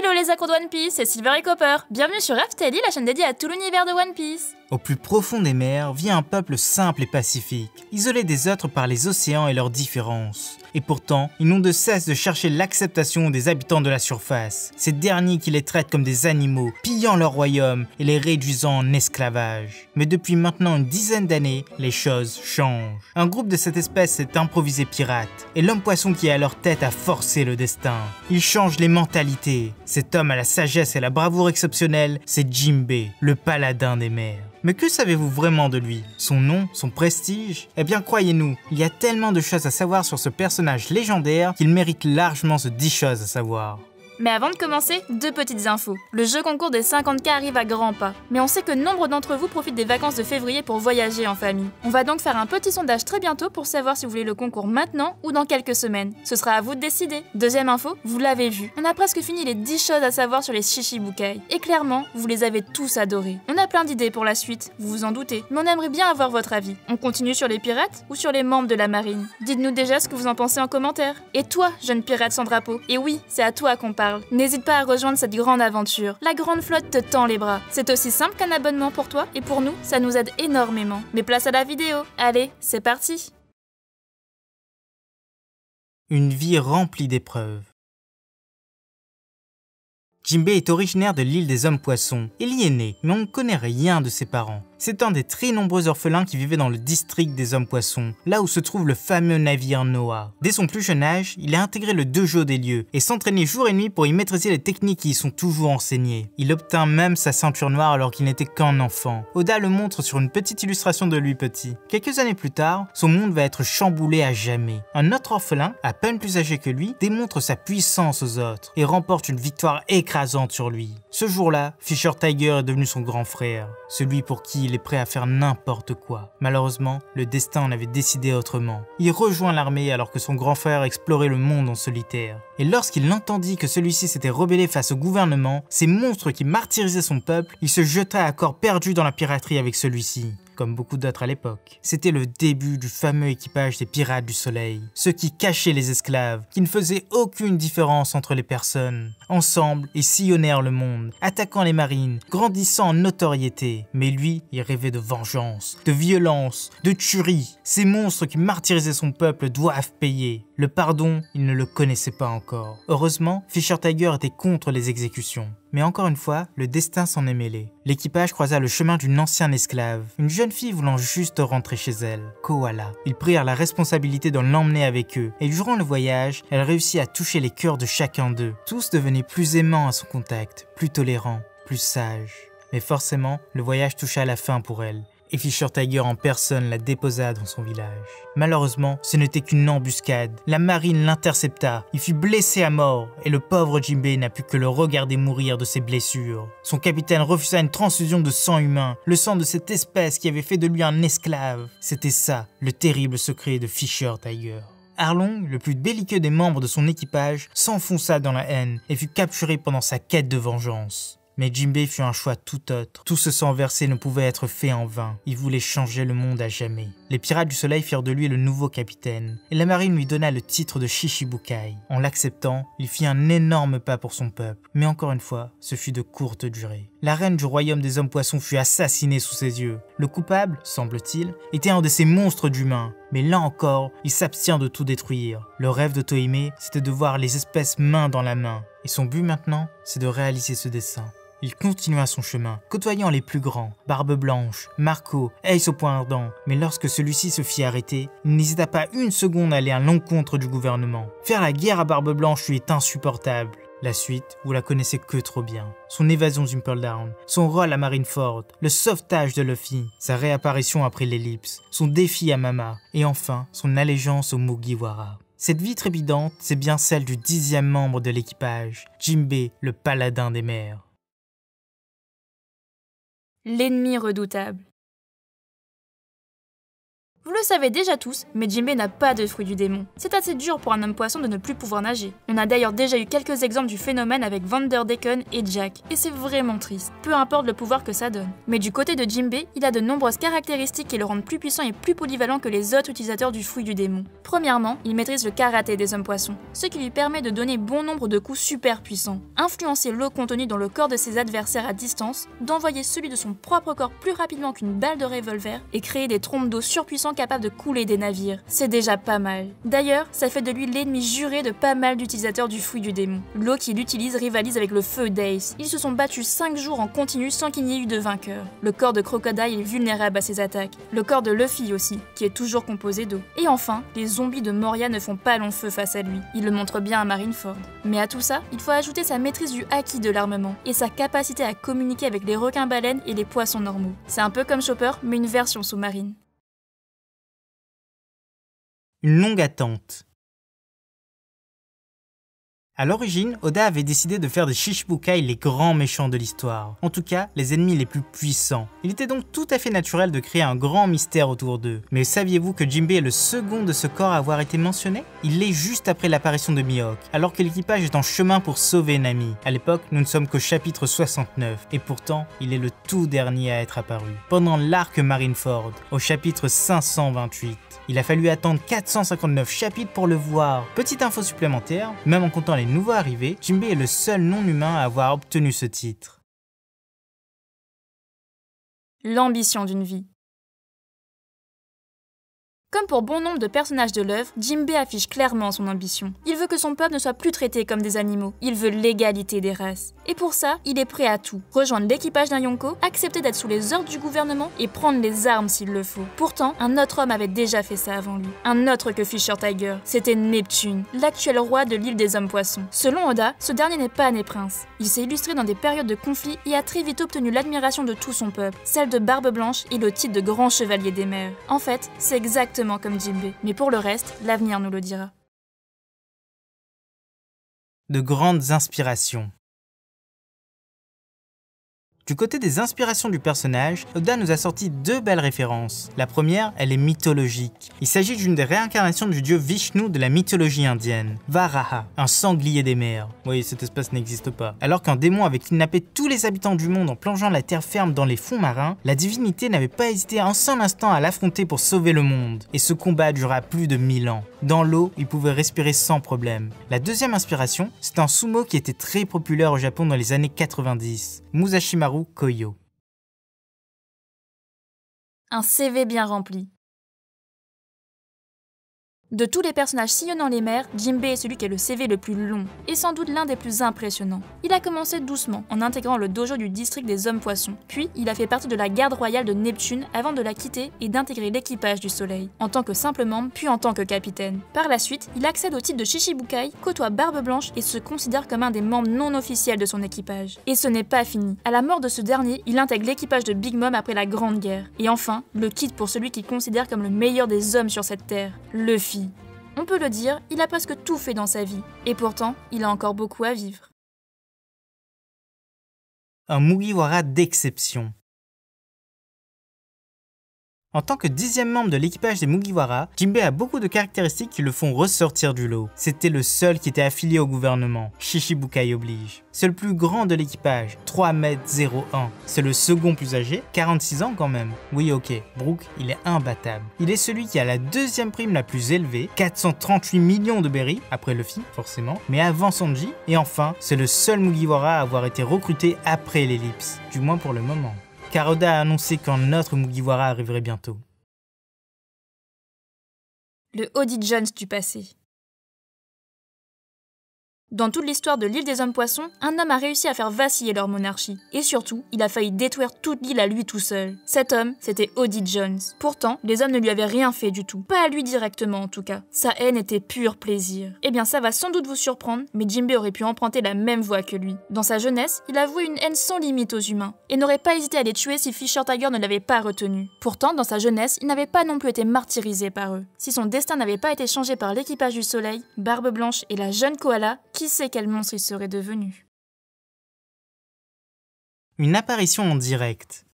Hello les accros de One Piece, c'est Silver et Copper. Bienvenue sur Raftelli, la chaîne dédiée à tout l'univers de One Piece. Au plus profond des mers vit un peuple simple et pacifique, isolé des autres par les océans et leurs différences. Et pourtant, ils n'ont de cesse de chercher l'acceptation des habitants de la surface, ces derniers qui les traitent comme des animaux, pillant leur royaume et les réduisant en esclavage. Mais depuis maintenant une dizaine d'années, les choses changent. Un groupe de cette espèce s'est improvisé pirate, et l'homme-poisson qui est à leur tête a forcé le destin. Il change les mentalités. Cet homme à la sagesse et la bravoure exceptionnelle, c'est Jinbei, le paladin des mers. Mais que savez-vous vraiment de lui? Son nom? Son prestige? Eh bien croyez-nous, il y a tellement de choses à savoir sur ce personnage légendaire qu'il mérite largement ce 10 choses à savoir. Mais avant de commencer, deux petites infos. Le jeu concours des 50K arrive à grands pas, mais on sait que nombre d'entre vous profitent des vacances de février pour voyager en famille. On va donc faire un petit sondage très bientôt pour savoir si vous voulez le concours maintenant ou dans quelques semaines. Ce sera à vous de décider. Deuxième info, vous l'avez vu, on a presque fini les 10 choses à savoir sur les Shichibukai. Et clairement, vous les avez tous adorés. On a plein d'idées pour la suite, vous vous en doutez, mais on aimerait bien avoir votre avis. On continue sur les pirates ou sur les membres de la marine? Dites-nous déjà ce que vous en pensez en commentaire. Et toi, jeune pirate sans drapeau? Et oui, c'est à toi qu'on parle. N'hésite pas à rejoindre cette grande aventure. La grande flotte te tend les bras. C'est aussi simple qu'un abonnement pour toi et pour nous, ça nous aide énormément. Mais place à la vidéo. Allez, c'est parti. Une vie remplie d'épreuves. Jinbei est originaire de l'île des Hommes-Poissons. Il y est né, mais on ne connaît rien de ses parents. C'est un des très nombreux orphelins qui vivaient dans le district des Hommes-Poissons, là où se trouve le fameux navire Noah. Dès son plus jeune âge, il a intégré le dojo des lieux et s'entraînait jour et nuit pour y maîtriser les techniques qui y sont toujours enseignées. Il obtint même sa ceinture noire alors qu'il n'était qu'un enfant. Oda le montre sur une petite illustration de lui petit. Quelques années plus tard, son monde va être chamboulé à jamais. Un autre orphelin, à peine plus âgé que lui, démontre sa puissance aux autres et remporte une victoire écrasante sur lui. Ce jour-là, Fisher Tiger est devenu son grand frère, celui pour qui il est prêt à faire n'importe quoi. Malheureusement, le destin en avait décidé autrement. Il rejoint l'armée alors que son grand frère explorait le monde en solitaire. Et lorsqu'il entendit que celui-ci s'était rebellé face au gouvernement, ces monstres qui martyrisaient son peuple, il se jeta à corps perdu dans la piraterie avec celui-ci. Comme beaucoup d'autres à l'époque. C'était le début du fameux équipage des Pirates du Soleil, ceux qui cachaient les esclaves, qui ne faisaient aucune différence entre les personnes. Ensemble, ils sillonnèrent le monde, attaquant les marines, grandissant en notoriété. Mais lui, il rêvait de vengeance, de violence, de tuerie. Ces monstres qui martyrisaient son peuple doivent payer. Le pardon, il ne le connaissait pas encore. Heureusement, Fisher Tiger était contre les exécutions. Mais encore une fois, le destin s'en est mêlé. L'équipage croisa le chemin d'une ancienne esclave, une jeune fille voulant juste rentrer chez elle, Koala. Ils prirent la responsabilité de l'emmener avec eux, et durant le voyage, elle réussit à toucher les cœurs de chacun d'eux. Tous devenaient plus aimants à son contact, plus tolérants, plus sages. Mais forcément, le voyage toucha à la fin pour elle. Et Fisher Tiger en personne la déposa dans son village. Malheureusement, ce n'était qu'une embuscade. La marine l'intercepta, il fut blessé à mort, et le pauvre Jinbei n'a pu que le regarder mourir de ses blessures. Son capitaine refusa une transfusion de sang humain, le sang de cette espèce qui avait fait de lui un esclave. C'était ça, le terrible secret de Fisher Tiger. Arlong, le plus belliqueux des membres de son équipage, s'enfonça dans la haine et fut capturé pendant sa quête de vengeance. Mais Jinbei fut un choix tout autre. Tout ce sang versé ne pouvait être fait en vain. Il voulait changer le monde à jamais. Les Pirates du Soleil firent de lui le nouveau capitaine, et la marine lui donna le titre de Shichibukai. En l'acceptant, il fit un énorme pas pour son peuple. Mais encore une fois, ce fut de courte durée. La reine du royaume des Hommes-Poissons fut assassinée sous ses yeux. Le coupable, semble-t-il, était un de ces monstres d'humains. Mais là encore, il s'abstient de tout détruire. Le rêve de Tohime, c'était de voir les espèces main dans la main. Et son but maintenant, c'est de réaliser ce dessein. Il continua son chemin, côtoyant les plus grands, Barbe Blanche, Marco, Ace au poing ardent, mais lorsque celui-ci se fit arrêter, il n'hésita pas une seconde à aller à l'encontre du gouvernement. Faire la guerre à Barbe Blanche lui est insupportable. La suite, vous la connaissez que trop bien. Son évasion d'Impel Down, son rôle à Marineford, le sauvetage de Luffy, sa réapparition après l'ellipse, son défi à Mama, et enfin, son allégeance au Mugiwara. Cette vie trépidante, c'est bien celle du 10e membre de l'équipage, Jinbei, le paladin des mers. L'ennemi redoutable. Vous le savez déjà tous, mais Jinbei n'a pas de fruit du démon. C'est assez dur pour un homme poisson de ne plus pouvoir nager. On a d'ailleurs déjà eu quelques exemples du phénomène avec Vanderdecken et Jack, et c'est vraiment triste, peu importe le pouvoir que ça donne. Mais du côté de Jinbei, il a de nombreuses caractéristiques qui le rendent plus puissant et plus polyvalent que les autres utilisateurs du fruit du démon. Premièrement, il maîtrise le karaté des hommes poissons, ce qui lui permet de donner bon nombre de coups super puissants, influencer l'eau contenue dans le corps de ses adversaires à distance, d'envoyer celui de son propre corps plus rapidement qu'une balle de revolver, et créer des trompes d'eau surpuissants capable de couler des navires. C'est déjà pas mal. D'ailleurs, ça fait de lui l'ennemi juré de pas mal d'utilisateurs du fruit du démon. L'eau qu'il utilise rivalise avec le feu d'Ace. Ils se sont battus 5 jours en continu sans qu'il n'y ait eu de vainqueur. Le corps de Crocodile est vulnérable à ses attaques. Le corps de Luffy aussi, qui est toujours composé d'eau. Et enfin, les zombies de Moria ne font pas long feu face à lui. Il le montre bien à Marineford. Mais à tout ça, il faut ajouter sa maîtrise du haki de l'armement et sa capacité à communiquer avec les requins-baleines et les poissons normaux. C'est un peu comme Chopper, mais une version sous-marine. Une longue attente. A l'origine, Oda avait décidé de faire des Shichibukai les grands méchants de l'histoire, en tout cas les ennemis les plus puissants. Il était donc tout à fait naturel de créer un grand mystère autour d'eux. Mais saviez-vous que Jinbei est le second de ce corps à avoir été mentionné? Il l'est juste après l'apparition de Mihawk, alors que l'équipage est en chemin pour sauver Nami. À l'époque, nous ne sommes qu'au chapitre 69, et pourtant, il est le tout dernier à être apparu. Pendant l'arc Marineford, au chapitre 528. Il a fallu attendre 459 chapitres pour le voir. Petite info supplémentaire, même en comptant les nouveaux arrivés, Jinbei est le seul non-humain à avoir obtenu ce titre. L'ambition d'une vie. Comme pour bon nombre de personnages de l'œuvre, Jinbei affiche clairement son ambition. Il veut que son peuple ne soit plus traité comme des animaux, il veut l'égalité des races. Et pour ça, il est prêt à tout. Rejoindre l'équipage d'un Yonko, accepter d'être sous les ordres du gouvernement et prendre les armes s'il le faut. Pourtant, un autre homme avait déjà fait ça avant lui. Un autre que Fisher Tiger, c'était Neptune, l'actuel roi de l'île des hommes poissons. Selon Oda, ce dernier n'est pas né prince. Il s'est illustré dans des périodes de conflit et a très vite obtenu l'admiration de tout son peuple, celle de Barbe Blanche et le titre de grand chevalier des mers. En fait, c'est exactement comme Jinbei, mais pour le reste, l'avenir nous le dira. De grandes inspirations. Du côté des inspirations du personnage, Oda nous a sorti deux belles références. La première, elle est mythologique. Il s'agit d'une des réincarnations du dieu Vishnu de la mythologie indienne, Varaha, un sanglier des mers. Oui, cette espèce n'existe pas. Alors qu'un démon avait kidnappé tous les habitants du monde en plongeant la terre ferme dans les fonds marins, la divinité n'avait pas hésité un seul instant à l'affronter pour sauver le monde. Et ce combat dura plus de 1000 ans. Dans l'eau, il pouvait respirer sans problème. La deuxième inspiration, c'est un sumo qui était très populaire au Japon dans les années 90, Musashimaru Koyo. Un CV bien rempli. De tous les personnages sillonnant les mers, Jinbei est celui qui a le CV le plus long, et sans doute l'un des plus impressionnants. Il a commencé doucement, en intégrant le dojo du district des hommes poissons, puis il a fait partie de la garde royale de Neptune avant de la quitter et d'intégrer l'équipage du Soleil, en tant que simple membre, puis en tant que capitaine. Par la suite, il accède au titre de Shichibukai, côtoie Barbe Blanche et se considère comme un des membres non officiels de son équipage. Et ce n'est pas fini. À la mort de ce dernier, il intègre l'équipage de Big Mom après la Grande Guerre. Et enfin, le quitte pour celui qu'il considère comme le meilleur des hommes sur cette terre, Luffy. On peut le dire, il a presque tout fait dans sa vie, et pourtant, il a encore beaucoup à vivre. Un Mugiwara d'exception. En tant que 10e membre de l'équipage des Mugiwara, Jinbei a beaucoup de caractéristiques qui le font ressortir du lot. C'était le seul qui était affilié au gouvernement, Shichibukai oblige. C'est le plus grand de l'équipage, 3,01 m. C'est le second plus âgé, 46 ans quand même. Oui ok, Brook, il est imbattable. Il est celui qui a la deuxième prime la plus élevée, 438 millions de berries, après Luffy forcément, mais avant Sanji. Et enfin, c'est le seul Mugiwara à avoir été recruté après l'ellipse, du moins pour le moment. Car Oda a annoncé qu'un autre Mugiwara arriverait bientôt. Le Oddie Jones du passé. Dans toute l'histoire de l'île des hommes poissons, un homme a réussi à faire vaciller leur monarchie. Et surtout, il a failli détruire toute l'île à lui tout seul. Cet homme, c'était Oddie Jones. Pourtant, les hommes ne lui avaient rien fait du tout. Pas à lui directement en tout cas. Sa haine était pur plaisir. Eh bien ça va sans doute vous surprendre, mais Jinbei aurait pu emprunter la même voie que lui. Dans sa jeunesse, il avouait une haine sans limite aux humains, et n'aurait pas hésité à les tuer si Fisher Tiger ne l'avait pas retenu. Pourtant, dans sa jeunesse, il n'avait pas non plus été martyrisé par eux. Si son destin n'avait pas été changé par l'équipage du Soleil, Barbe Blanche et la jeune Koala, qui sait quel monstre il serait devenu. Une apparition en direct.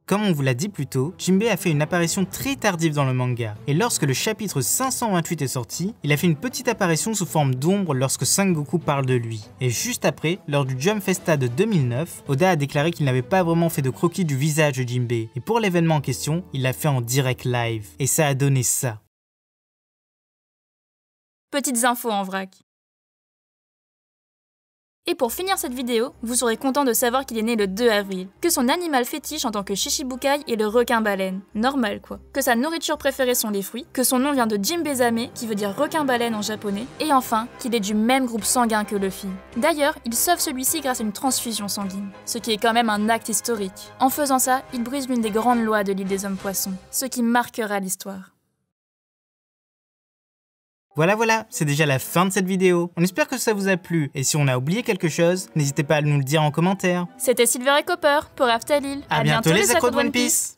Comme on vous l'a dit plus tôt, Jinbei a fait une apparition très tardive dans le manga, et lorsque le chapitre 528 est sorti, il a fait une petite apparition sous forme d'ombre lorsque Sengoku parle de lui. Et juste après, lors du Jump Festa de 2009, Oda a déclaré qu'il n'avait pas vraiment fait de croquis du visage de Jinbei, et pour l'événement en question, il l'a fait en direct live, et ça a donné ça. Petites infos en vrac. Et pour finir cette vidéo, vous serez content de savoir qu'il est né le 2 avril, que son animal fétiche en tant que Shichibukai est le requin-baleine, normal quoi, que sa nourriture préférée sont les fruits, que son nom vient de Jinbei-zame, qui veut dire requin-baleine en japonais, et enfin, qu'il est du même groupe sanguin que Luffy. D'ailleurs, il sauve celui-ci grâce à une transfusion sanguine, ce qui est quand même un acte historique. En faisant ça, il brise l'une des grandes lois de l'île des hommes-poissons, ce qui marquera l'histoire. Voilà, c'est déjà la fin de cette vidéo. On espère que ça vous a plu, et si on a oublié quelque chose, n'hésitez pas à nous le dire en commentaire. C'était Silver et Copper pour Aftalil. À bientôt les accros de One Piece.